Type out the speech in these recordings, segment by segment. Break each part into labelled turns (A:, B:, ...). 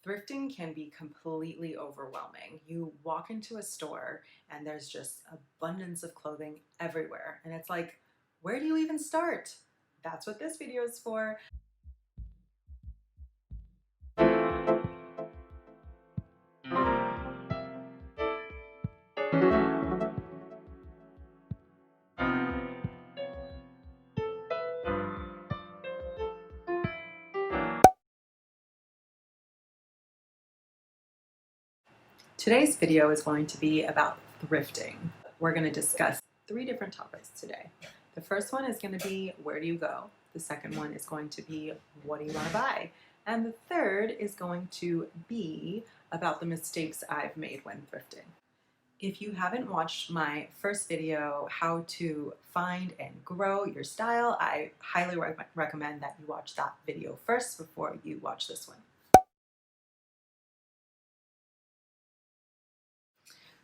A: Thrifting can be completely overwhelming. You walk into a store and there's just abundance of clothing everywhere. And it's like, where do you even start? That's what this video is for. Today's video is going to be about thrifting. We're going to discuss 3 different topics today. The first one is going to be, where do you go? The second one is going to be, what do you want to buy? And the third is going to be about the mistakes I've made when thrifting. If you haven't watched my first video, how to find and grow your style, I highly recommend that you watch that video first before you watch this one.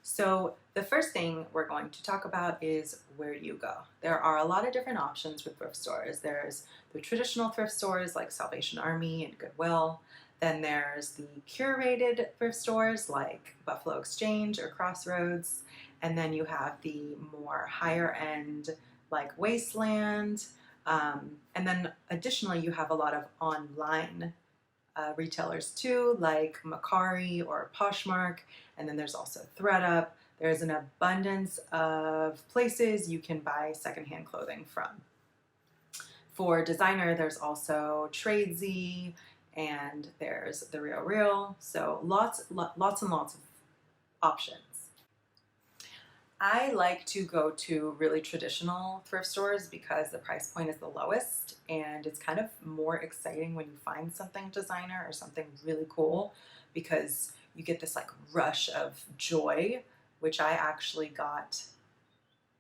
A: So the first thing we're going to talk about is, where do you go? There are a lot of different options with thrift stores. There's the traditional thrift stores like Salvation Army and Goodwill. Then there's the curated thrift stores like Buffalo Exchange or Crossroads. And then you have the more higher end like Wasteland. And then additionally, you have a lot of online retailers too, like Macari or Poshmark, and then there's also ThredUp. There's an abundance of places you can buy secondhand clothing from. For designer, there's also Tradesy, and there's The RealReal. So lots and lots of options. I like to go to really traditional thrift stores because the price point is the lowest and it's kind of more exciting when you find something designer or something really cool, because you get this like rush of joy, which I actually got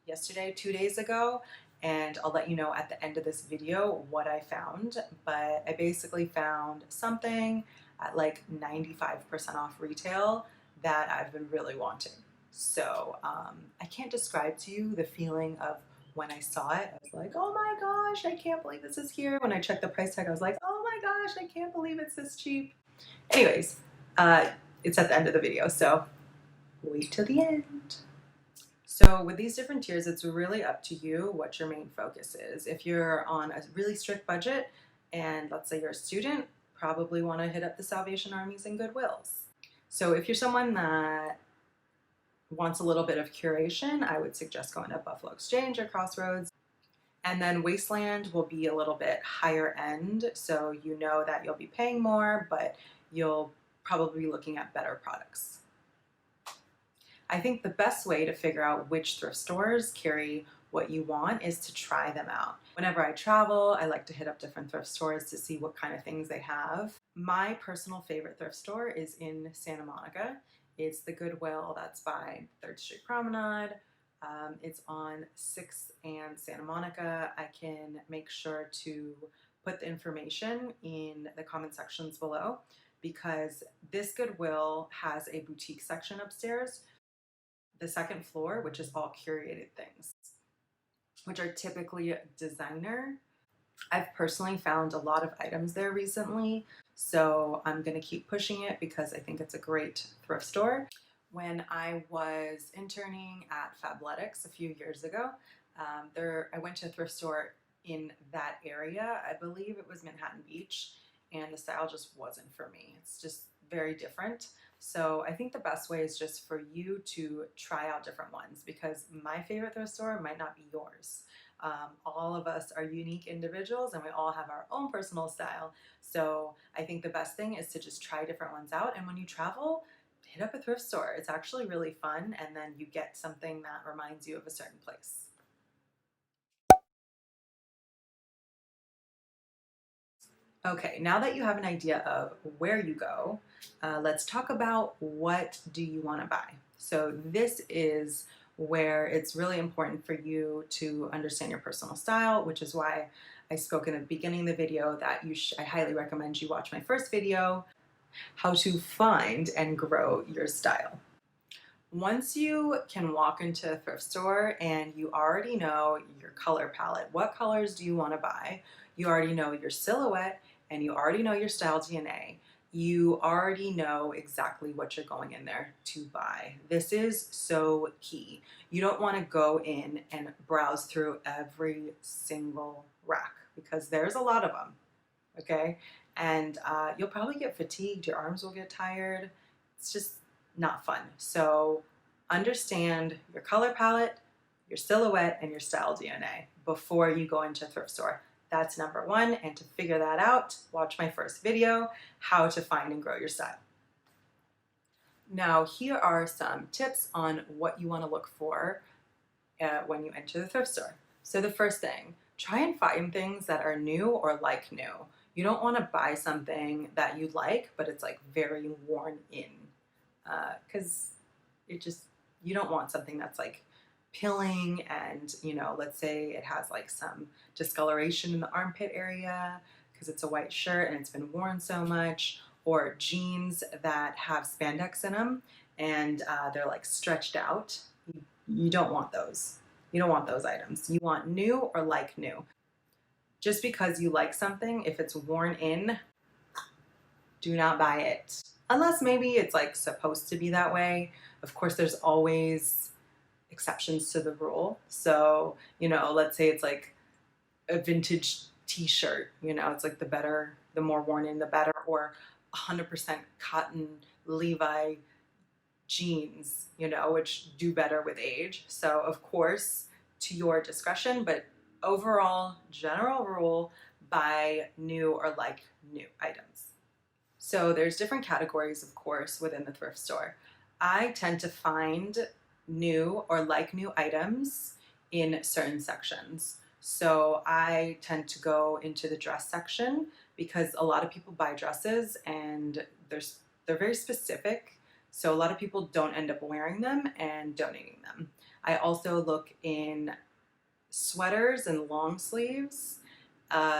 A: yesterday, 2 days ago, and I'll let you know at the end of this video what I found. But I basically found something at like 95% off retail that I've been really wanting. So I can't describe to you the feeling of when I saw it. I was like, oh my gosh, I can't believe this is here. When I checked the price tag, I was like, oh my gosh, I can't believe it's this cheap. Anyways, it's at the end of the video, so wait till the end. So with these different tiers, it's really up to you what your main focus is. If you're on a really strict budget and let's say you're a student, probably want to hit up the Salvation Armies and Goodwills. So if you're someone that wants a little bit of curation, I would suggest going to Buffalo Exchange or Crossroads. And then Wasteland will be a little bit higher end, so you know that you'll be paying more, but you'll probably be looking at better products. I think the best way to figure out which thrift stores carry what you want is to try them out. Whenever I travel, I like to hit up different thrift stores to see what kind of things they have. My personal favorite thrift store is in Santa Monica. It's the Goodwill that's by 3rd Street Promenade. It's on 6th and Santa Monica. I can make sure to put the information in the comment sections below, because this Goodwill has a boutique section upstairs, the 2nd floor, which is all curated things, which are typically designer. I've personally found a lot of items there recently, so I'm going to keep pushing it because I think it's a great thrift store. When I was interning at Fabletics a few years ago, I went to a thrift store in that area. I believe it was Manhattan Beach, and the style just wasn't for me. It's just very different. So I think the best way is just for you to try out different ones, because my favorite thrift store might not be yours. All of us are unique individuals and we all have our own personal style. So I think the best thing is to just try different ones out. And when you travel, hit up a thrift store. It's actually really fun, and then you get something that reminds you of a certain place. Okay, now that you have an idea of where you go, let's talk about what do you want to buy. So this is where it's really important for you to understand your personal style, which is why I spoke in the beginning of the video that I highly recommend you watch my first video, how to find and grow your style. Once you can walk into a thrift store and you already know your color palette, what colors do you want to buy? You already know your silhouette and you already know your style DNA. you already know exactly what you're going in there to buy. This is so key. You don't want to go in and browse through every single rack because there's a lot of them, okay? And you'll probably get fatigued, your arms will get tired. It's just not fun. So understand your color palette, your silhouette, and your style DNA before you go into a thrift store. That's number one. And to figure that out, watch my first video, how to find and grow your style. Now, here are some tips on what you want to look for when you enter the thrift store. So the first thing, try and find things that are new or like new. You don't want to buy something that you like, but it's like very worn in, because you don't want something that's like pilling and, let's say it has like some discoloration in the armpit area because it's a white shirt and it's been worn so much, or jeans that have spandex in them and they're like stretched out. You don't want those. You don't want those items. You want new or like new. Just because you like something, if it's worn in, do not buy it. Unless maybe it's like supposed to be that way. Of course, there's always exceptions to the rule. So, let's say it's like a vintage t-shirt, it's like the more worn in, the better, or 100% cotton Levi jeans, which do better with age. So of course, to your discretion, but overall, general rule, buy new or like new items. So there's different categories, of course, within the thrift store. I tend to find new or like new items in certain sections. So I tend to go into the dress section because a lot of people buy dresses and they're very specific. So a lot of people don't end up wearing them and donating them. I also look in sweaters and long sleeves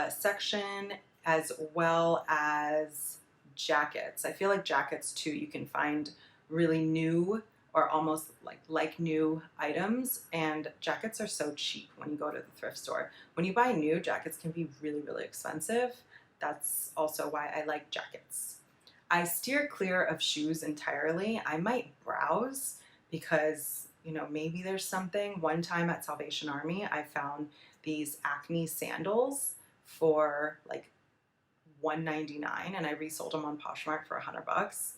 A: section, as well as jackets. I feel like jackets too, you can find really new or almost like new items, and jackets are so cheap when you go to the thrift store. When you buy new, jackets can be really, really expensive. That's also why I like jackets. I steer clear of shoes entirely. I might browse because, maybe there's something. One time at Salvation Army, I found these Acne sandals for like $1.99 and I resold them on Poshmark for $100.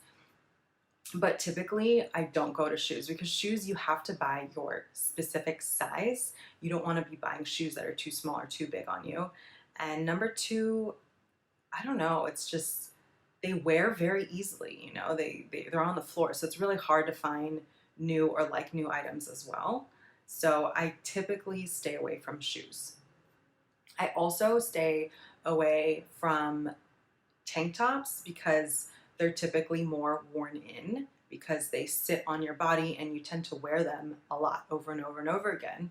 A: But typically I don't go to shoes because shoes, you have to buy your specific size. You don't want to be buying shoes that are too small or too big on you. And number two, I don't know, it's just, they wear very easily, they're on the floor. So it's really hard to find new or like new items as well. So I typically stay away from shoes. I also stay away from tank tops because they're typically more worn in because they sit on your body and you tend to wear them a lot over and over and over again.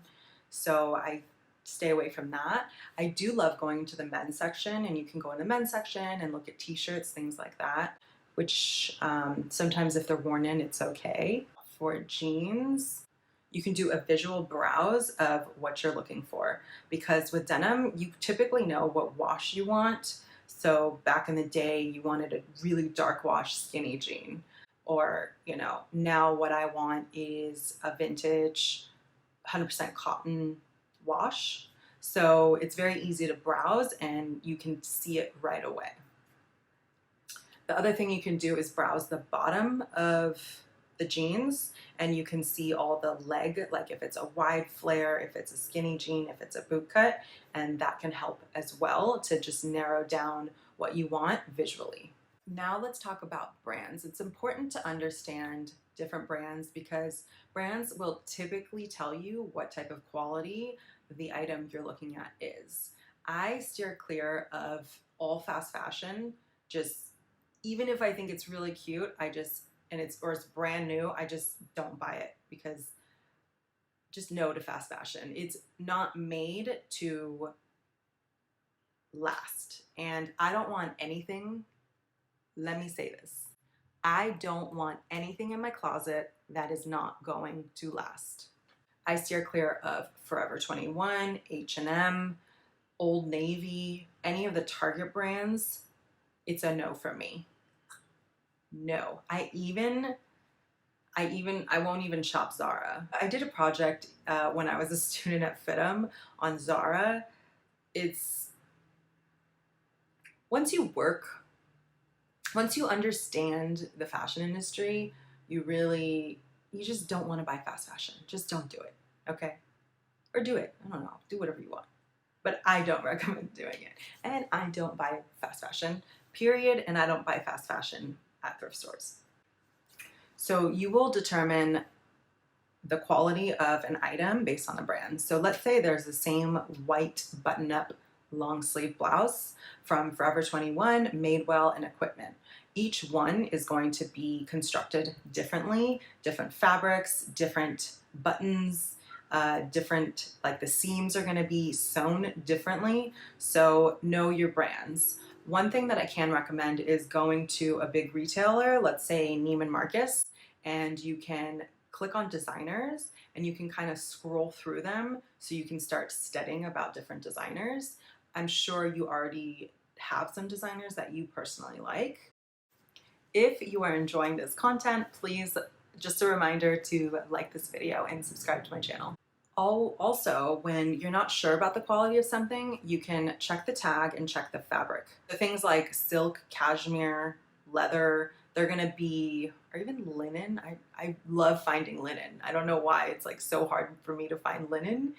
A: So I stay away from that. I do love going to the men's section, and you can go in the men's section and look at t-shirts, things like that, which sometimes if they're worn in, it's okay. For jeans, you can do a visual browse of what you're looking for, because with denim, you typically know what wash you want. So back in the day, you wanted a really dark wash skinny jean, or, now what I want is a vintage 100% cotton wash. So it's very easy to browse and you can see it right away. The other thing you can do is browse the bottom of the jeans and you can see all the leg, like if it's a wide flare, if it's a skinny jean, if it's a boot cut, and that can help as well to just narrow down what you want visually. Now let's talk about brands. It's important to understand different brands because brands will typically tell you what type of quality the item you're looking at is. I steer clear of all fast fashion. Just even if I think it's really cute, it's brand new, I just don't buy it because just no to fast fashion. It's not made to last. And I don't want anything, let me say this, I don't want anything in my closet that is not going to last. I steer clear of Forever 21, H&M, Old Navy, any of the Target brands. It's a no for me. No, I won't even shop Zara. I did a project when I was a student at FITM on Zara. It's once you work, once you understand the fashion industry, you just don't want to buy fast fashion. Just don't do it, okay? Or do it. I don't know. Do whatever you want. But I don't recommend doing it. And I don't buy fast fashion, period. And I don't buy fast fashion at thrift stores. So you will determine the quality of an item based on the brand. So let's say there's the same white button-up long sleeve blouse from Forever 21, Madewell, and Equipment. Each one is going to be constructed differently, different fabrics, different buttons, different, like the seams are going to be sewn differently. So know your brands. One thing that I can recommend is going to a big retailer, let's say Neiman Marcus, and you can click on designers and you can kind of scroll through them so you can start studying about different designers. I'm sure you already have some designers that you personally like. If you are enjoying this content, please, just a reminder to like this video and subscribe to my channel. Also, when you're not sure about the quality of something, you can check the tag and check the fabric. The things like silk, cashmere, leather, they're gonna be, or even linen. I love finding linen. I don't know why it's like so hard for me to find linen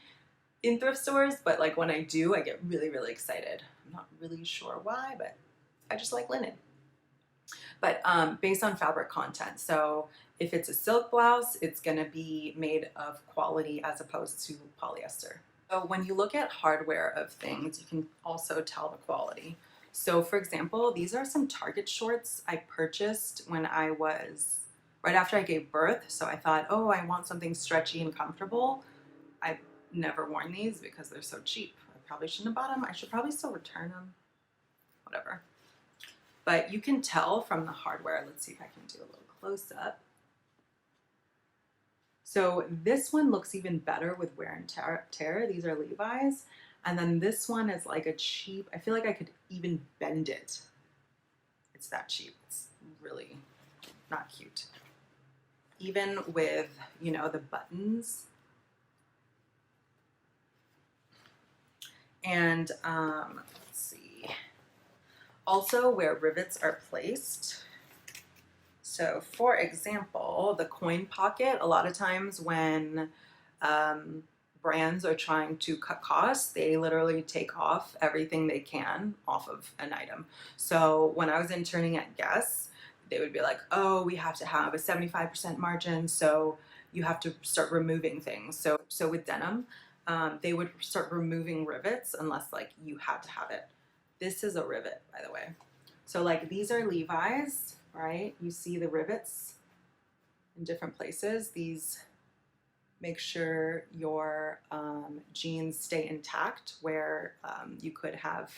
A: in thrift stores, but like when I do, I get really, really excited. I'm not really sure why, but I just like linen. But based on fabric content. So if it's a silk blouse, it's gonna be made of quality as opposed to polyester. So when you look at hardware of things, you can also tell the quality. So for example, these are some Target shorts I purchased when I was, right after I gave birth. So I thought, oh, I want something stretchy and comfortable. I've never worn these because they're so cheap. I probably shouldn't have bought them. I should probably still return them, whatever. But you can tell from the hardware. Let's see if I can do a little close up. So this one looks even better with wear and tear. These are Levi's. And then this one is like a cheap, I feel like I could even bend it. It's that cheap. It's really not cute. Even with, you know, the buttons. And let's see. Also where rivets are placed. So for example, the coin pocket, a lot of times when brands are trying to cut costs, they literally take off everything they can off of an item. So when I was interning at Guess, they would be like, oh, we have to have a 75% margin, so you have to start removing things. So with denim, they would start removing rivets unless like you had to have it. This is a rivet, by the way. So like these are Levi's, right? You see the rivets in different places. These make sure your jeans stay intact where you could have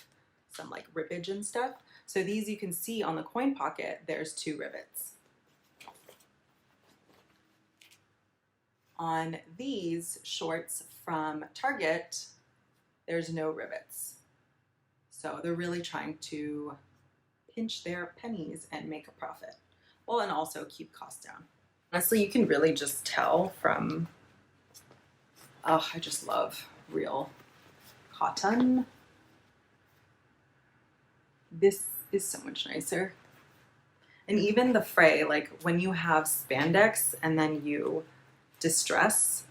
A: some like rippage and stuff. So these you can see on the coin pocket, there's 2 rivets. On these shorts from Target, there's no rivets. So they're really trying to pinch their pennies and make a profit. Well, and also keep costs down. Honestly, you can really just tell from, oh, I just love real cotton. This is so much nicer. And even the fray, like when you have spandex and then you distress,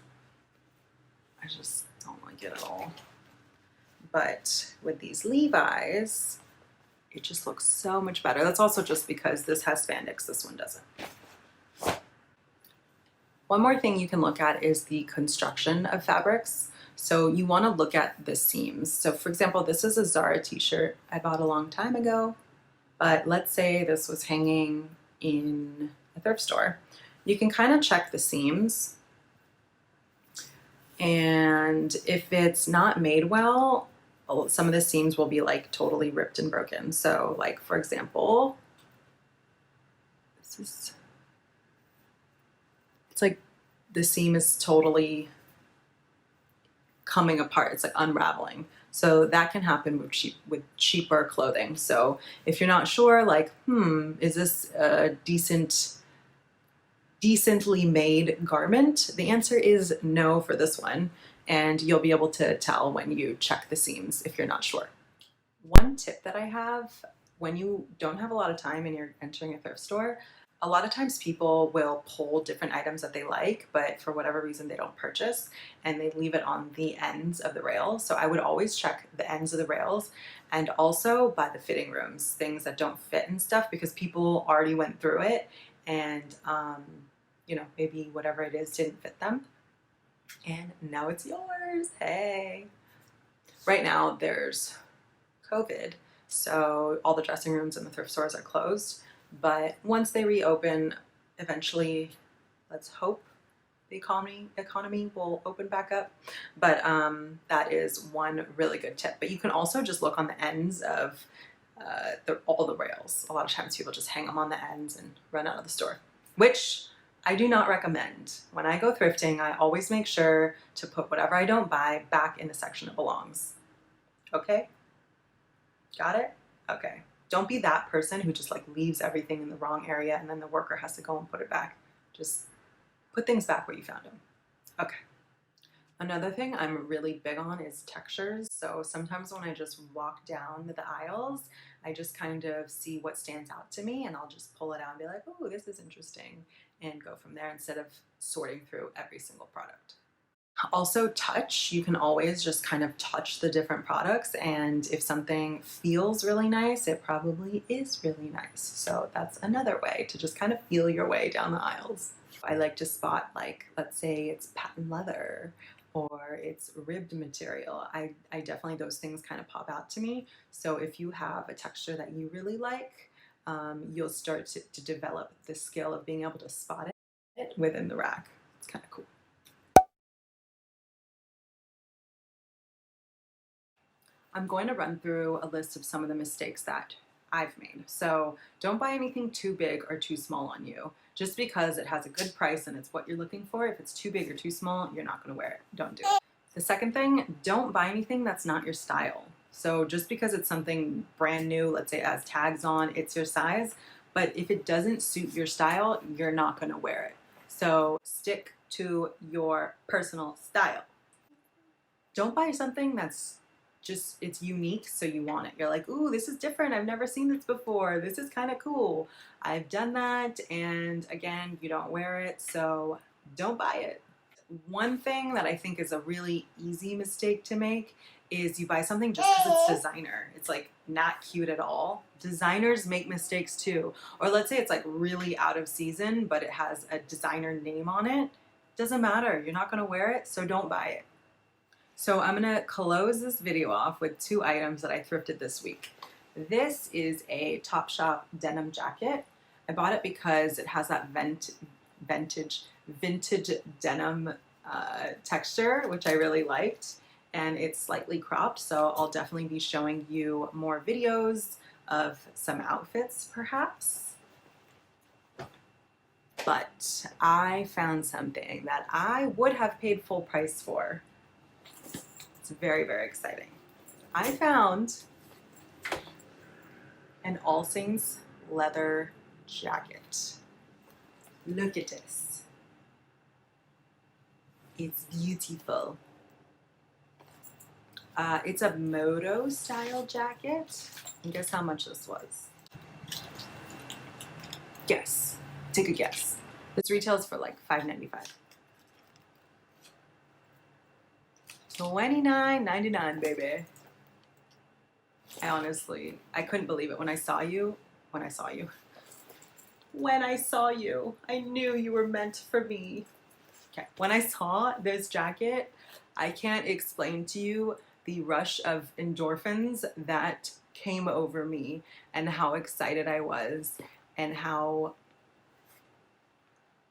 A: I just don't like it at all. But with these Levi's, it just looks so much better. That's also just because this has spandex, this one doesn't. One more thing you can look at is the construction of fabrics. So you want to look at the seams. So for example, this is a Zara t-shirt I bought a long time ago, but let's say this was hanging in a thrift store. You can kind of check the seams. And if it's not made well, some of the seams will be like totally ripped and broken. So like, for example, it's like the seam is totally coming apart. It's like unraveling. So that can happen with cheaper clothing. So if you're not sure, like, is this a decently made garment? The answer is no for this one. And you'll be able to tell when you check the seams if you're not sure. One tip that I have when you don't have a lot of time and you're entering a thrift store, a lot of times people will pull different items that they like, but for whatever reason they don't purchase and they leave it on the ends of the rail. So I would always check the ends of the rails and also by the fitting rooms, things that don't fit and stuff, because people already went through it and, maybe whatever it is didn't fit them. And now it's yours. Hey. Right now there's COVID, so all the dressing rooms in the thrift stores are closed. But once they reopen, eventually, let's hope the economy will open back up. But that is one really good tip. But you can also just look on the ends of all the rails. A lot of times people just hang them on the ends and run out of the store, which I do not recommend. When I go thrifting, I always make sure to put whatever I don't buy back in the section it belongs. Okay? Got it? Okay. Don't be that person who just like leaves everything in the wrong area and then the worker has to go and put it back. Just put things back where you found them. Okay. Another thing I'm really big on is textures. So sometimes when I just walk down the aisles, I just kind of see what stands out to me and I'll just pull it out and be like, oh, this is interesting, and go from there instead of sorting through every single product. Also touch, you can always just kind of touch the different products, and if something feels really nice, it probably is really nice. So that's another way to just kind of feel your way down the aisles. I like to spot, like, let's say it's patent leather or it's ribbed material. I definitely, those things kind of pop out to me. So if you have a texture that you really like, you'll start to develop the skill of being able to spot it within the rack. It's kind of cool. I'm going to run through a list of some of the mistakes that I've made. So don't buy anything too big or too small on you. Just because it has a good price and it's what you're looking for, if it's too big or too small, you're not going to wear it. Don't do it. The second thing, don't buy anything that's not your style. So just because it's something brand new, let's say it has tags on, it's your size, but if it doesn't suit your style, you're not going to wear it. So stick to your personal style. Don't buy something that's just, it's unique, so you want it. You're like, ooh, this is different. I've never seen this before. This is kind of cool. I've done that, and again, you don't wear it, so don't buy it. One thing that I think is a really easy mistake to make is you buy something just because it's designer. It's like not cute at all. Designers make mistakes too. Or let's say it's like really out of season, but it has a designer name on it. Doesn't matter. You're not going to wear it, so don't buy it. So I'm gonna close this video off with two items that I thrifted this week. This is a Topshop denim jacket. I bought it because it has that vintage denim texture, which I really liked, and it's slightly cropped, so I'll definitely be showing you more videos of some outfits perhaps. But I found something that I would have paid full price for. It's very, very exciting. I found an All Saints leather jacket. Look at this. It's beautiful. It's a moto style jacket. And guess how much this was? Guess. Take a guess. This retails for like $5.95. $29.99, baby. I couldn't believe it when I saw you. I knew you were meant for me. Okay, when I saw this jacket, I can't explain to you the rush of endorphins that came over me and how excited I was and how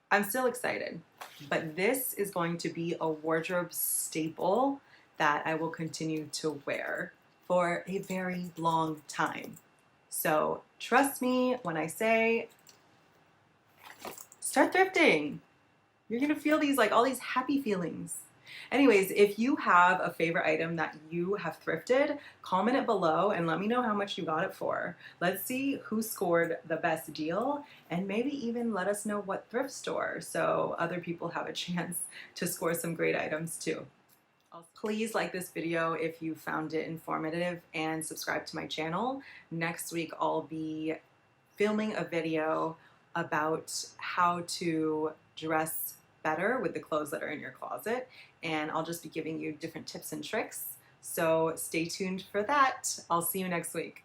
A: I'm still excited, but this is going to be a wardrobe staple that I will continue to wear for a very long time. So trust me when I say start thrifting. You're gonna feel these, like, all these happy feelings. Anyways, if you have a favorite item that you have thrifted, comment it below and let me know how much you got it for. Let's see who scored the best deal, and maybe even let us know what thrift store so other people have a chance to score some great items too. Please like this video if you found it informative and subscribe to my channel. Next week I'll be filming a video about how to dress better with the clothes that are in your closet, and I'll just be giving you different tips and tricks. So stay tuned for that. I'll see you next week.